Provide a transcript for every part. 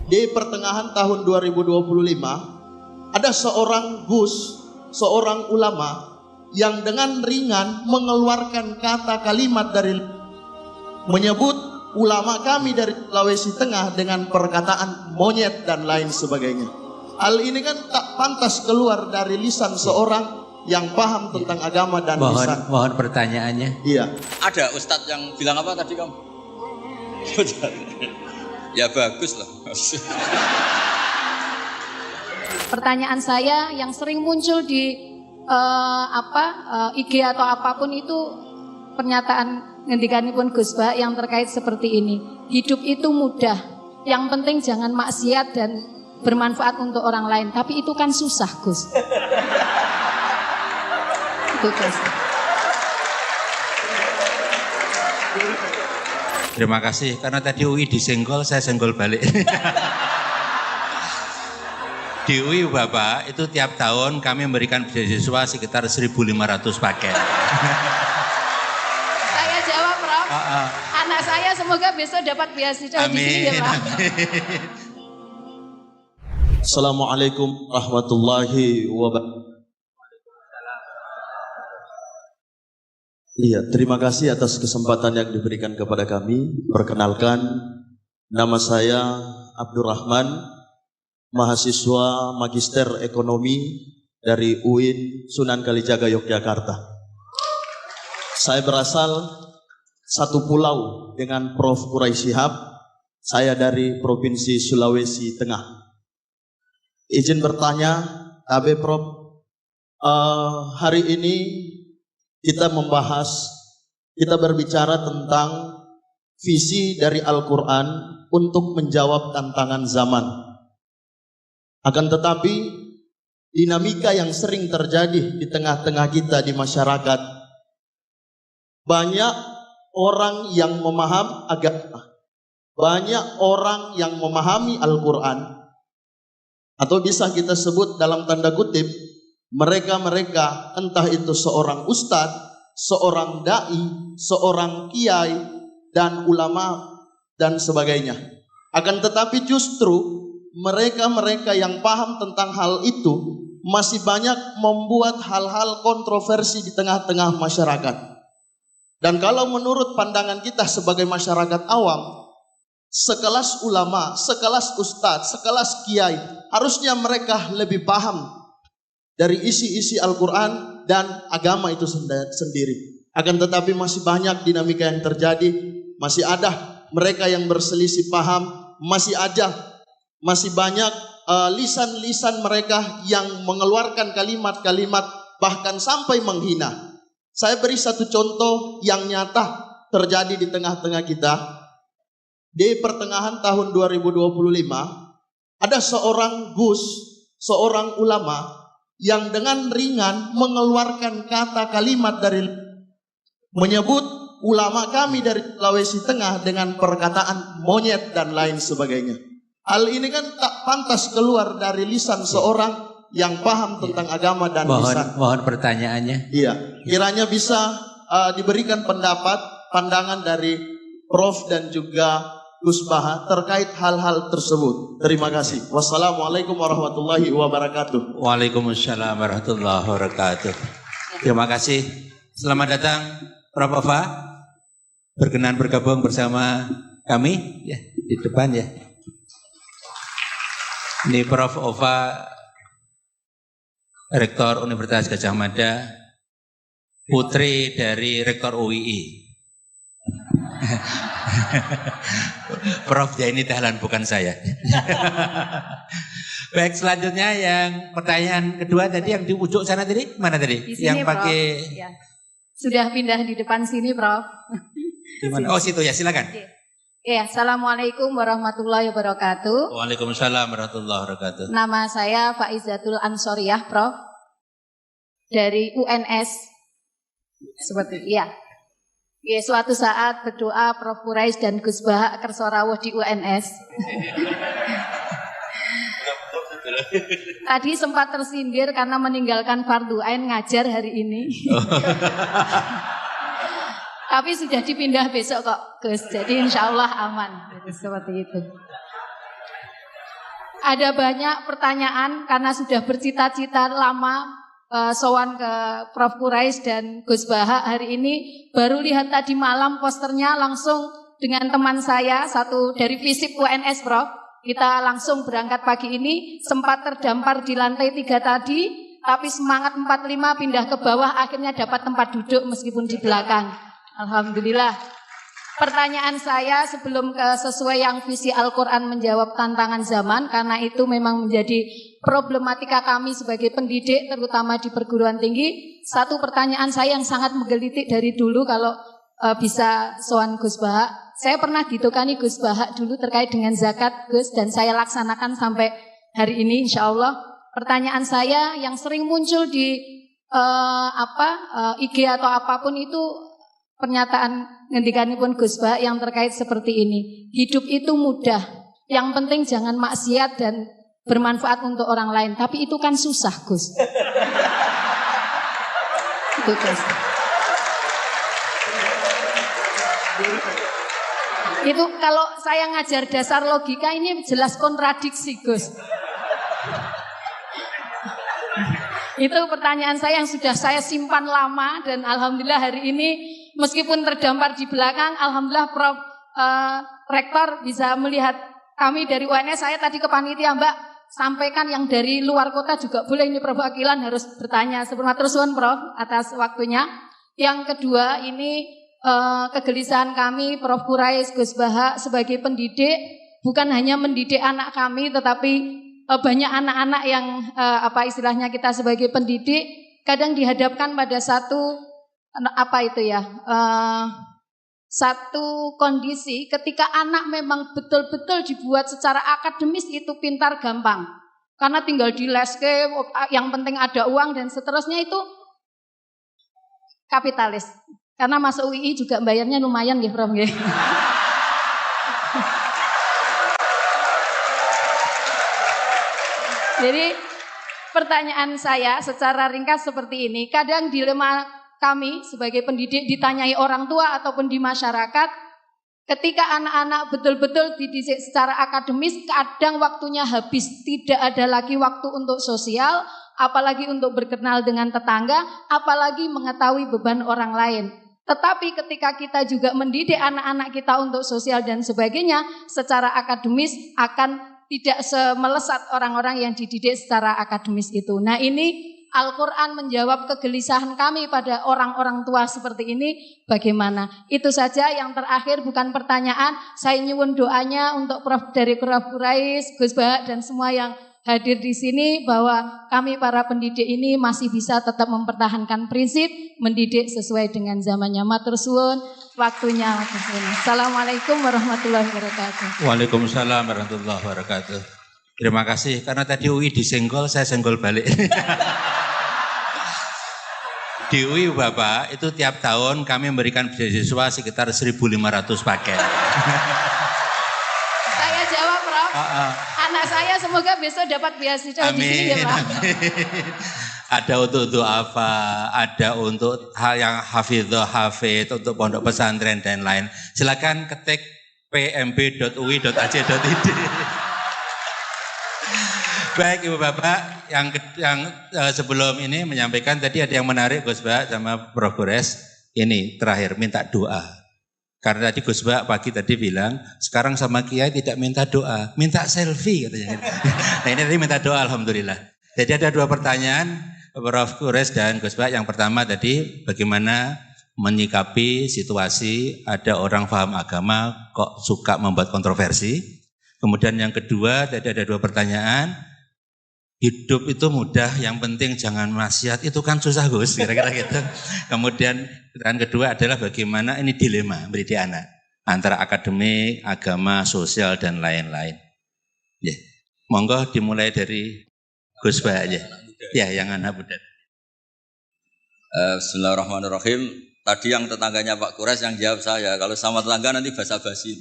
Di pertengahan tahun 2025 ada seorang Gus, seorang ulama yang dengan ringan mengeluarkan kata kalimat dari menyebut ulama kami dari Sulawesi Tengah dengan perkataan monyet dan lain sebagainya. Hal ini kan tak pantas keluar dari lisan seorang yang paham tentang agama dan lisan. Mohon pertanyaannya. Iya. Ada ustadz yang bilang apa tadi kamu? Ya bagus lah. Pertanyaan saya yang sering muncul di IG atau apapun itu pernyataan ngendikanipun Gus Bah yang terkait seperti ini. Hidup itu mudah. Yang penting jangan maksiat dan bermanfaat untuk orang lain. Tapi itu kan susah, Gus. Itu Gus. Terima kasih, karena tadi UI disenggol, saya senggol balik. Di UI Bapak, itu tiap tahun kami memberikan beasiswa sekitar 1.500 paket. Saya jawab, Prof. Anak saya semoga besok dapat beasiswa di sini ya, Pak. Assalamualaikum warahmatullahi wabarakatuh. Iya, terima kasih atas kesempatan yang diberikan kepada kami. Perkenalkan, nama saya Abdurrahman, mahasiswa Magister Ekonomi dari UIN Sunan Kalijaga, Yogyakarta. Saya berasal satu pulau dengan Prof. Quraisy Shihab. Saya dari Provinsi Sulawesi Tengah. Izin bertanya, KB Prof, hari ini kita berbicara tentang visi dari Al-Quran untuk menjawab tantangan zaman. Akan tetapi, dinamika yang sering terjadi di tengah-tengah kita di masyarakat, banyak orang yang memahami agama, banyak orang yang memahami Al-Quran, atau bisa kita sebut dalam tanda kutip, mereka-mereka entah itu seorang ustadz, seorang da'i, seorang kiai, dan ulama, dan sebagainya. Akan tetapi justru mereka-mereka yang paham tentang hal itu masih banyak membuat hal-hal kontroversi di tengah-tengah masyarakat. Dan kalau menurut pandangan kita sebagai masyarakat awam, sekelas ulama, sekelas ustadz, sekelas kiai, harusnya mereka lebih paham dari isi-isi Al-Quran dan agama itu sendiri. Akan tetapi masih banyak dinamika yang terjadi, masih ada mereka yang berselisih paham, masih banyak lisan-lisan mereka yang mengeluarkan kalimat-kalimat bahkan sampai menghina. Saya beri satu contoh yang nyata terjadi di tengah-tengah kita. Di pertengahan tahun 2025 ada seorang Gus, seorang ulama yang dengan ringan mengeluarkan kata kalimat dari menyebut ulama kami dari Sulawesi Tengah dengan perkataan monyet dan lain sebagainya. Hal ini kan tak pantas keluar dari lisan seorang yang paham tentang agama dan lisan. Mohon pertanyaannya. Iya, kiranya bisa diberikan pandangan dari Prof dan juga Gus Bah terkait hal-hal tersebut. Terima kasih. Wassalamualaikum warahmatullahi wabarakatuh. Waalaikumsalam warahmatullahi wabarakatuh. Terima kasih. Selamat datang Prof. Ova. Berkenan bergabung bersama kami ya di depan ya. Ini Prof. Ova, Rektor Universitas Gadjah Mada, putri dari Rektor UII. Prof Jaini Dahlan bukan saya. Baik, selanjutnya yang pertanyaan kedua tadi yang di ujung sana tadi mana tadi? Di sini, yang pakai ya. Sudah pindah di depan sini, Prof. Di mana? Oh, situ ya, silakan. Ya, Assalamualaikum warahmatullahi wabarakatuh. Waalaikumsalam warahmatullahi wabarakatuh. Nama saya Faizatul Ansoriyah, Prof. Dari UNS. Seperti ya. Ya, suatu saat berdoa Prof Quraisy dan Gus Bah kersa rawuh di UNS. Tadi sempat tersindir karena meninggalkan fardu ain ngajar hari ini. Tapi sudah dipindah besok kok, Gus. Jadi insya Allah aman. Seperti itu. Ada banyak pertanyaan karena sudah bercita-cita lama sowan ke Prof. Quraisy dan Gus Baha. Hari ini baru lihat tadi malam posternya langsung dengan teman saya satu dari FISIP UNS, Prof. Kita langsung berangkat pagi ini, sempat terdampar di lantai 3 tadi, tapi semangat 45 pindah ke bawah, akhirnya dapat tempat duduk meskipun di belakang. Alhamdulillah. Pertanyaan saya sebelum ke sesuai yang visi Al-Quran menjawab tantangan zaman, karena itu memang menjadi problematika kami sebagai pendidik, terutama di perguruan tinggi. Satu pertanyaan saya yang sangat menggelitik dari dulu, kalau bisa soal Gus Baha. Saya pernah ditukani Gus Baha dulu terkait dengan zakat, Gus, dan saya laksanakan sampai hari ini insya Allah. Pertanyaan saya yang sering muncul di IG atau apapun itu, pernyataan ngendikanipun Gus Baha yang terkait seperti ini. Hidup itu mudah, yang penting jangan maksiat dan bermanfaat untuk orang lain. Tapi itu kan susah, Gus. Itu, Gus. Itu kalau saya ngajar dasar logika ini jelas kontradiksi, Gus. Itu pertanyaan saya yang sudah saya simpan lama, dan alhamdulillah hari ini meskipun terdampar di belakang, alhamdulillah Prof. Rektor bisa melihat kami dari UNS. Saya tadi ke panitia, Mbak, sampaikan yang dari luar kota juga boleh, ini perwakilan harus bertanya. Sebelum terus Prof atas waktunya. Yang kedua, ini kegelisahan kami Prof. Quraisy, Gus Baha sebagai pendidik, bukan hanya mendidik anak kami, tetapi banyak anak-anak yang istilahnya kita sebagai pendidik kadang dihadapkan pada satu kondisi ketika anak memang betul-betul dibuat secara akademis itu pintar gampang, karena tinggal di leske, yang penting ada uang dan seterusnya, itu kapitalis. Karena masuk UI juga bayarnya lumayan ya, Prof. Jadi pertanyaan saya secara ringkas seperti ini. Kadang dilema kami sebagai pendidik ditanyai orang tua ataupun di masyarakat, ketika anak-anak betul-betul dididik secara akademis, kadang waktunya habis, tidak ada lagi waktu untuk sosial, apalagi untuk berkenal dengan tetangga, apalagi mengetahui beban orang lain. Tetapi ketika kita juga mendidik anak-anak kita untuk sosial dan sebagainya, secara akademis akan tidak semelesat orang-orang yang dididik secara akademis itu. Nah, ini Al-Quran menjawab kegelisahan kami pada orang-orang tua seperti ini bagaimana. Itu saja. Yang terakhir bukan pertanyaan, saya nyuwun doanya untuk Prof. dari Prof. Quraisy, Gus Baha dan semua yang hadir di sini, bahwa kami para pendidik ini masih bisa tetap mempertahankan prinsip mendidik sesuai dengan zamannya. Matur suwun, waktunya. Assalamualaikum warahmatullahi wabarakatuh. Waalaikumsalam warahmatullahi wabarakatuh. Terima kasih, karena tadi UI disenggol, saya senggol balik. Di UI Bapak, itu tiap tahun kami memberikan beasiswa sekitar 1.500 paket. Saya jawab, Prof. Anak saya semoga besok dapat beasiswa di sini ya, Pak. Ada untuk apa, ada untuk hal yang hafidh, untuk pondok pesantren dan lain. Silakan ketik pmb.ui.ac.id. Baik Ibu Bapak, yang sebelum ini menyampaikan tadi ada yang menarik Gus Baha sama Prof. Quraisy. Ini terakhir minta doa. Karena tadi Gus Baha pagi tadi bilang, sekarang sama Kiai tidak minta doa, minta selfie katanya. Nah ini tadi minta doa, alhamdulillah. Jadi ada dua pertanyaan Prof. Quraisy dan Gus Baha. Yang pertama tadi bagaimana menyikapi situasi ada orang paham agama kok suka membuat kontroversi. Kemudian yang kedua tadi ada dua pertanyaan. Hidup itu mudah, yang penting jangan maksiat, itu kan susah Gus, kira-kira gitu. Kemudian pertanyaan kedua adalah bagaimana ini dilema mendidik anak antara akademik, agama, sosial dan lain-lain. Ya, monggo dimulai dari Gus Baha aja. Ya, yang anak muda. Bismillahirrahmanirrahim. Tadi yang tetangganya Pak Quraisy yang jawab saya. Kalau sama tetangga nanti basa-basi.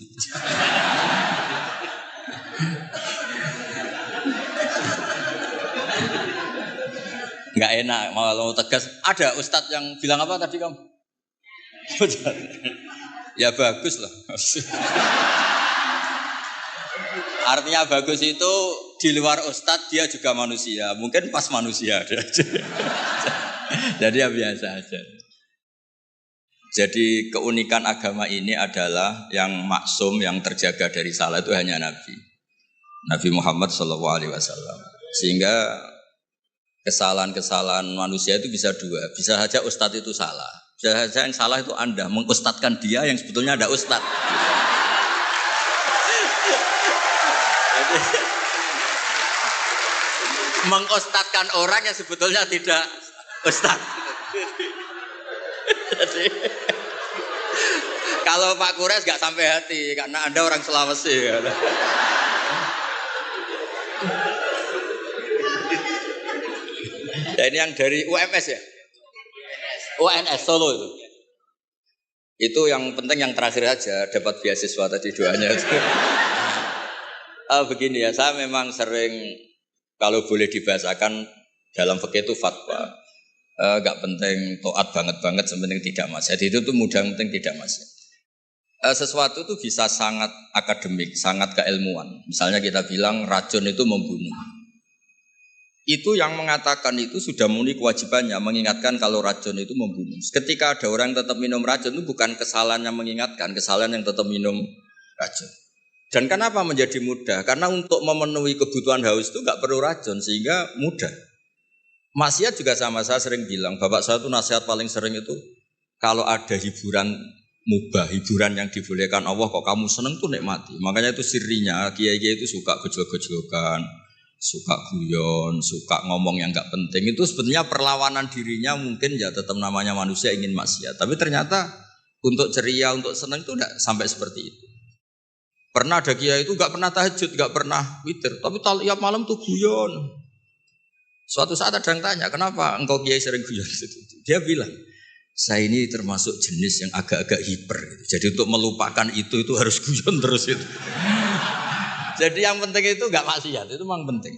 Enggak enak, mau tegas. Ada Ustadz yang bilang apa tadi kamu? Ya bagus lah. Artinya bagus itu di luar ustadz dia juga manusia, mungkin pas manusia ada. Jadi ya biasa aja. Jadi keunikan agama ini adalah yang maksum, yang terjaga dari salah itu hanya Nabi Muhammad SAW. Sehingga kesalahan-kesalahan manusia itu bisa dua. Bisa saja ustadz itu salah. Bisa saja yang salah itu Anda mengustadkan dia yang sebetulnya ada ustadz. Jadi, mengustadkan orang yang sebetulnya tidak ustadz. Jadi, kalau Pak Kures gak sampai hati karena Anda orang Sulawesi. Ya, ini yang dari UMS ya? UNS Solo itu. Itu yang penting yang terakhir aja dapat beasiswa tadi doanya. Begini ya, saya memang sering kalau boleh dibahasakan dalam fikih itu fatwa. Gak penting taat banget sepenting tidak maksiat. Itu tuh mudah penting tidak maksiat. Sesuatu itu bisa sangat akademik, sangat keilmuan. Misalnya kita bilang racun itu membunuh. Itu yang mengatakan itu sudah memenuhi kewajibannya mengingatkan kalau racun itu membunuh. Ketika ada orang yang tetap minum racun itu bukan kesalahan yang mengingatkan, kesalahan yang tetap minum racun. Dan kenapa menjadi mudah? Karena untuk memenuhi kebutuhan haus itu gak perlu racun sehingga mudah. Maksiat juga sama, saya sering bilang, bapak saya itu nasihat paling sering itu kalau ada hiburan mubah, hiburan yang dibolehkan Allah kok kamu seneng tuh nikmati. Makanya itu sirinya, kiai-kiai itu suka gojol-gojolkan, suka guyon, suka ngomong yang gak penting. Itu sebetulnya perlawanan dirinya mungkin ya tetap namanya manusia ingin maksiat. Tapi ternyata untuk ceria, untuk seneng itu tidak sampai seperti itu. Pernah ada kiai itu gak pernah tahajud, gak pernah witir, tapi tiap malam tuh guyon. Suatu saat ada yang tanya, kenapa engkau kiai sering guyon? Dia bilang, saya ini termasuk jenis yang agak-agak hiper. Jadi untuk melupakan itu harus guyon terus itu. Jadi yang penting itu gak maksiat, itu memang penting.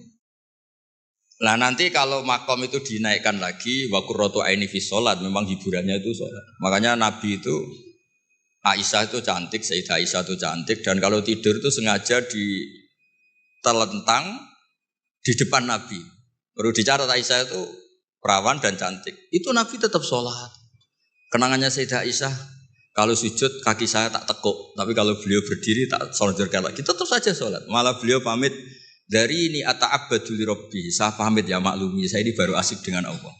Nah nanti kalau makom itu dinaikkan lagi, wa qurratu aini fi sholat, memang hiburannya itu sholat. Makanya Nabi itu, Aisyah itu cantik, Sayyidah Aisyah itu cantik, dan kalau tidur itu sengaja ditelentang di depan Nabi. Perlu dicatat Aisyah itu perawan dan cantik. Itu Nabi tetap sholat. Kenangannya Sayyidah Aisyah, kalau sujud kaki saya tak tekuk, tapi kalau beliau berdiri tak sonjorkan lagi. Tetap saja sholat. Malah beliau pamit, dari ini ata'abbadu li Rabbi. Saya pamit ya maklumi, saya ini baru asik dengan Allah.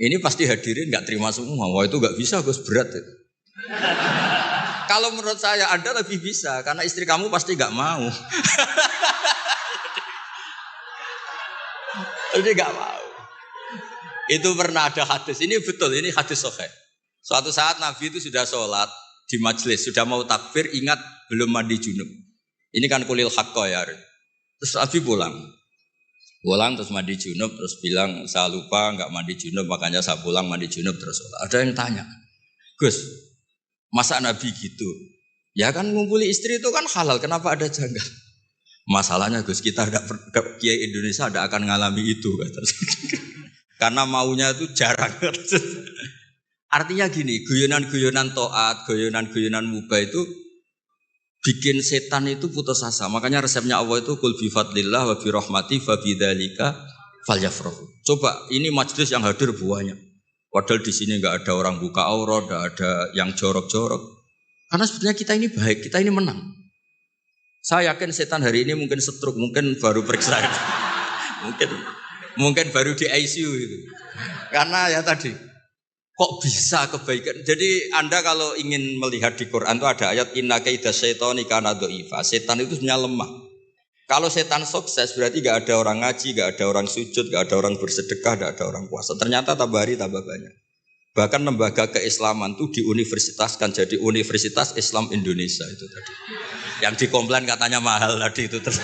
Ini pasti hadirin gak terima semua. Wah itu gak bisa, Gus, berat. Kalau menurut saya Anda lebih bisa, karena istri kamu pasti gak mau. Jadi gak mau. Itu pernah ada hadis. Ini betul, ini hadis sahih. Suatu saat Nabi itu sudah sholat di majelis, sudah mau takbir, ingat belum mandi junub. Ini kan kulil haqqo ya. Terus Nabi pulang terus mandi junub, terus bilang saya lupa nggak mandi junub, makanya saya pulang mandi junub terus sholat. Ada yang tanya, Gus, masa Nabi gitu? Ya kan ngumpuli istri itu kan halal, kenapa ada janggal? Masalahnya Gus, kita Kiai Indonesia tidak akan ngalami itu, kata. Karena maunya itu jarang. Artinya gini, guyonan-guyonan taat, guyonan-guyonan mubah itu bikin setan itu putus asa. Makanya resepnya Allah itu qul bi fadlillah wa bi rahmati fa bidzalika falyafrahu. Coba ini majelis yang hadir banyak. Padahal di sini enggak ada orang buka aurat, enggak ada yang jorok-jorok. Karena sebetulnya kita ini baik, kita ini menang. Saya yakin setan hari ini mungkin stroke, mungkin baru periksa. mungkin baru di ICU itu. Karena ya tadi kok bisa kebaikan? Jadi Anda kalau ingin melihat di Quran itu ada ayat inna kaida syaitani kana dhaifa. Setan itu sebenarnya lemah. Kalau setan sukses berarti gak ada orang ngaji, gak ada orang sujud, gak ada orang bersedekah, gak ada orang puasa. Ternyata tambah hari tambah banyak. Bahkan lembaga keislaman itu diuniversitaskan jadi Universitas Islam Indonesia itu tadi. Yang dikomplain katanya mahal tadi itu terus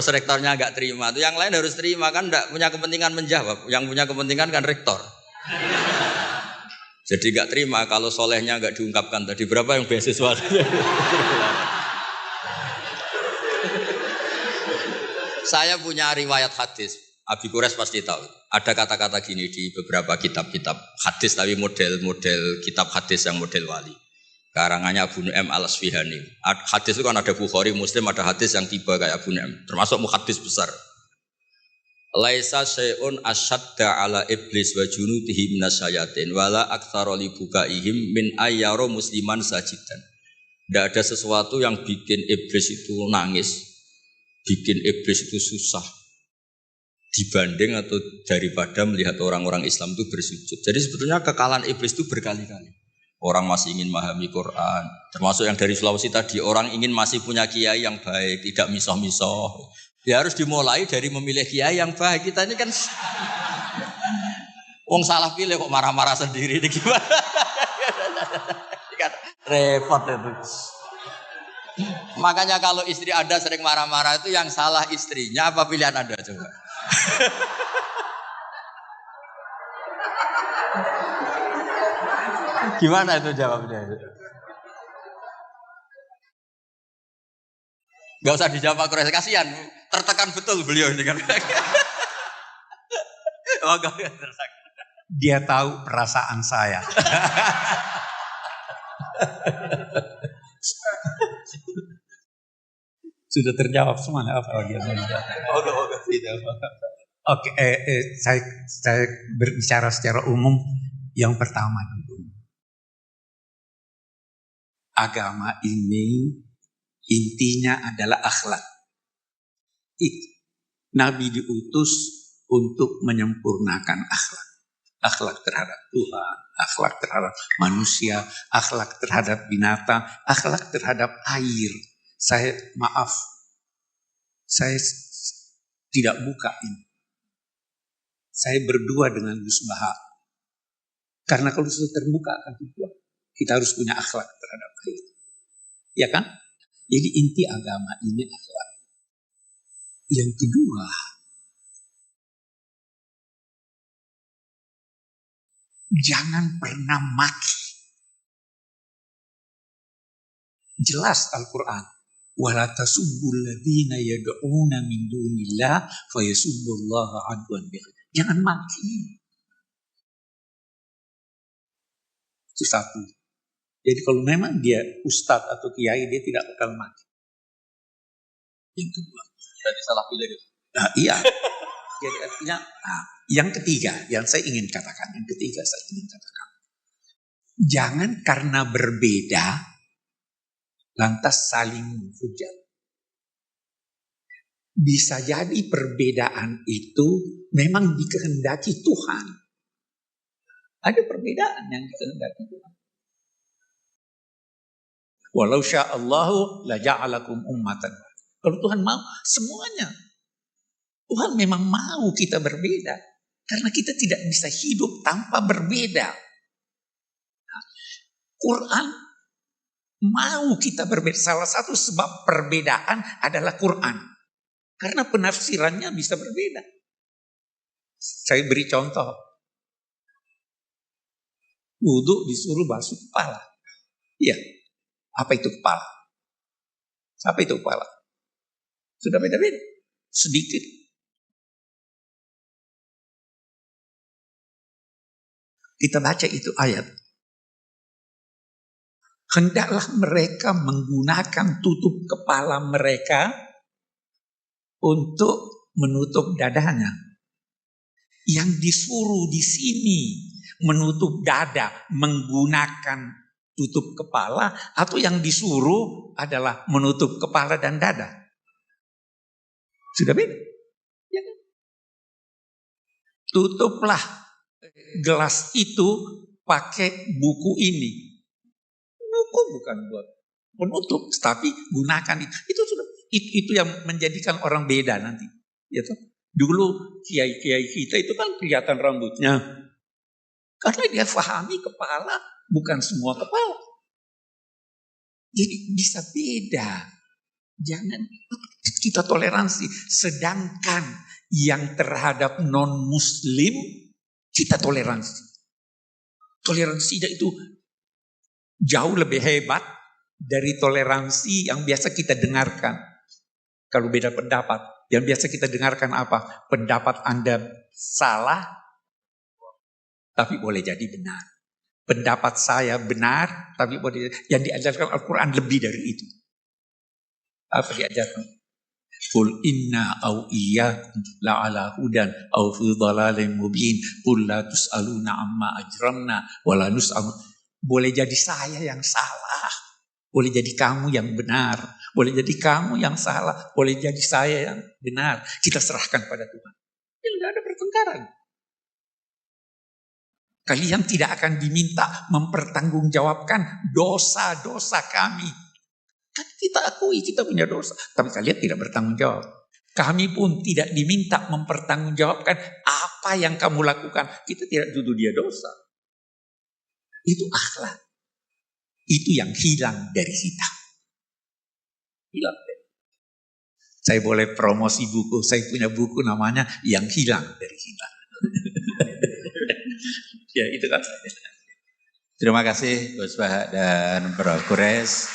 rektornya gak terima. Itu yang lain harus terima kan, gak punya kepentingan menjawab. Yang punya kepentingan kan rektor. Jadi gak terima kalau solehnya gak diungkapkan tadi. Berapa yang beasiswa? Saya punya riwayat hadis. Abi Kures pasti tahu. Ada kata-kata gini di beberapa kitab-kitab hadis, tapi model-model kitab hadis yang model wali. karangannya Abu Nu'aim al-Asfihani. Hadis itu kan ada Bukhari, Muslim, ada hadis yang tiba kayak Abu Nu'aim, termasuk muhaddis besar. Laisa syai'un asyadda ala iblis wa junudihi minasyayatin wala aktsara li bukaihim min ayyara musliman sajidan. Tidak ada sesuatu yang bikin iblis itu nangis, bikin iblis itu susah dibanding atau daripada melihat orang-orang Islam itu bersujud. Jadi sebetulnya kekalahan iblis itu berkali-kali. Orang masih ingin memahami Quran, termasuk yang dari Sulawesi tadi, orang ingin masih punya kiai yang baik, tidak misoh-misoh. Ya harus dimulai dari memilih kiai yang baik. Kita ini kan wong salah pilih kok marah-marah sendiri, ini gimana? Repot itu. Makanya kalau istri Anda sering marah-marah itu yang salah istrinya apa pilihan Anda coba? Gimana itu jawabnya? Gak usah dijawab Pak Kures, kasihan. Tertekan betul beliau ini kan. Dia tahu perasaan saya. Sudah terjawab semuanya, apa lagi yang mau dijawab? Oke, saya berbicara secara umum. Yang pertama dulu, agama ini intinya adalah akhlak. Nabi diutus untuk menyempurnakan akhlak. Akhlak terhadap Tuhan, akhlak terhadap manusia, akhlak terhadap binatang, akhlak terhadap air. Saya tidak buka ini. Saya berdua dengan Gus Baha. Karena kalau sudah terbuka akan dibuat, kita harus punya akhlak terhadap air. Ya kan? Jadi inti agama ini akhlak. Yang kedua, jangan pernah maki. Jelas Al-Quran. Wala tasubbul ladzina yad'una min dunillah fayasubbullaha adwan bighairi. Jangan maki. Itu satu. Jadi kalau memang dia ustadz atau kiai, dia tidak bakal mati. Yang kedua. Jadi salah pilih gitu. Nah, iya. Jadi artinya, yang ketiga, yang saya ingin katakan. Jangan karena berbeda, lantas saling menghujat. Bisa jadi perbedaan itu memang dikehendaki Tuhan. Ada perbedaan yang dikehendaki Tuhan. Walau sya'allahu la ja'alakum ummatan. Kalau Tuhan mau semuanya. Tuhan memang mau kita berbeda. Karena kita tidak bisa hidup tanpa berbeda. Quran mau kita berbeda. Salah satu sebab perbedaan adalah Quran. Karena penafsirannya bisa berbeda. Saya beri contoh. Wudhu disuruh basuh kepala. Iya. Apa itu kepala? Apa itu kepala? Sudah beda-beda. Sedikit. Kita baca itu ayat. Hendaklah mereka menggunakan tutup kepala mereka untuk menutup dadanya. Yang disuruh di sini menutup dada menggunakan tutup kepala, atau yang disuruh adalah menutup kepala dan dada. Sudah beda. Ya kan? Tutuplah gelas itu pakai buku ini. Buku bukan buat penutup, tapi gunakan itu. Itu sudah itu yang menjadikan orang beda nanti. Ya toh? Dulu kiai-kiai kita itu kan kelihatan rambutnya. Karena dia pahami kepala bukan semua kepala. Jadi bisa beda. Jangan kita toleransi. Sedangkan yang terhadap non-muslim kita toleransi. Toleransinya itu jauh lebih hebat dari toleransi yang biasa kita dengarkan. Kalau beda pendapat, yang biasa kita dengarkan apa? Pendapat Anda salah, tapi boleh jadi benar. pendapat saya benar, tapi yang diajarkan Al-Quran lebih dari itu. Apa diajarkan? Qul inna au iyyakum la'ala hudan au fi dhalalin mubin. Qul la tus'aluna amma ajramna wa la nus'al. Boleh jadi saya yang salah, boleh jadi kamu yang benar, boleh jadi kamu yang salah, boleh jadi saya yang benar. Kita serahkan pada Tuhan. Tidak ada pertengkaran. Kalian tidak akan diminta mempertanggungjawabkan dosa-dosa kami. Kan kita akui kita punya dosa, tapi kalian tidak bertanggung jawab. Kami pun tidak diminta mempertanggungjawabkan apa yang kamu lakukan. Kita tidak tuduh dia dosa. Itu akhlak. Itu yang hilang dari kita. Hilang. Saya boleh promosi buku. Saya punya buku namanya Yang Hilang dari Kita. Ya itu kan. Terima kasih Gus Bah dan Bro Kures.